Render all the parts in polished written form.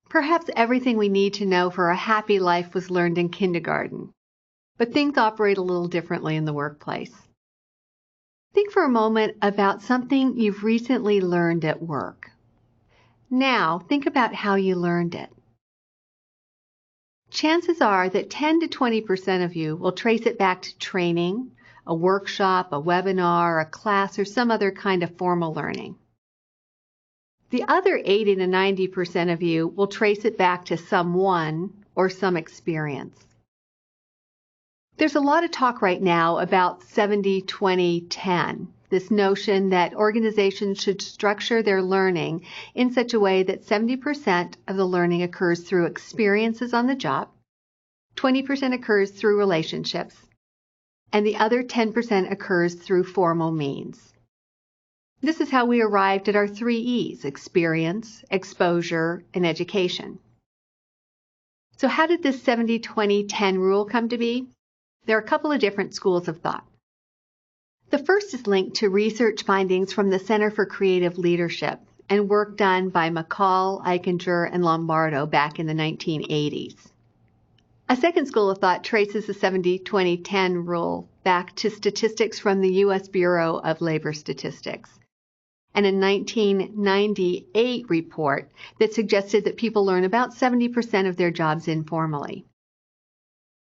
Perhaps everything we need to know for a happy life was learned in kindergarten, but things operate a little differently in the workplace. Think for a moment about something you've recently learned at work. Now, think about how you learned it. Chances are that 10 to 20% of you will trace it back to training, a workshop, a webinar, a class, or some other kind of formal learning. The other 80 to 90% of you will trace it back to someone or some experience. There's a lot of talk right now about 70-20-10, this notion that organizations should structure their learning in such a way that 70% of the learning occurs through experiences on the job, 20% occurs through relationships, and the other 10% occurs through formal means. This is how we arrived at our 3 E's: experience, exposure, and education. So how did this 70-20-10 rule come to be? There are a couple of different schools of thought. The first is linked to research findings from the Center for Creative Leadership and work done by McCall, Eichinger, and Lombardo back in the 1980s. A second school of thought traces the 70-20-10 rule back to statistics from the U.S. Bureau of Labor Statistics and a 1998 report that suggested that people learn about 70% of their jobs informally.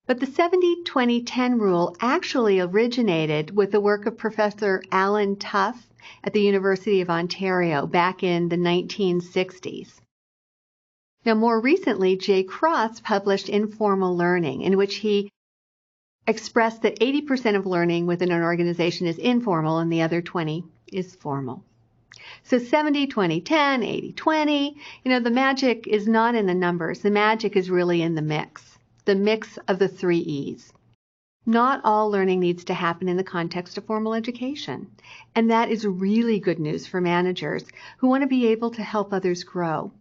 But the 70-20-10 rule actually originated with the work of Professor Alan Tuff at the University of Ontario back in the 1960s. Now, more recently, Jay Cross published Informal Learning, in which he expressed that 80% of learning within an organization is informal and the other 20 is formal. So 70-20-10, 80-20, the magic is not in the numbers. The magic is really in the mix of the 3 E's. Not all learning needs to happen in the context of formal education, and that is really good news for managers who want to be able to help others grow.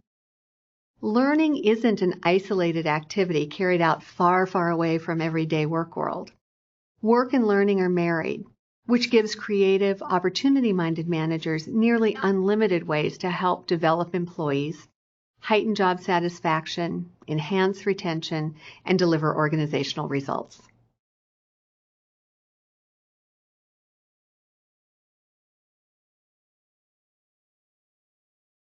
Learning isn't an isolated activity carried out far, far away from everyday work world. Work and learning are married, which gives creative, opportunity-minded managers nearly unlimited ways to help develop employees, heighten job satisfaction, enhance retention, and deliver organizational results.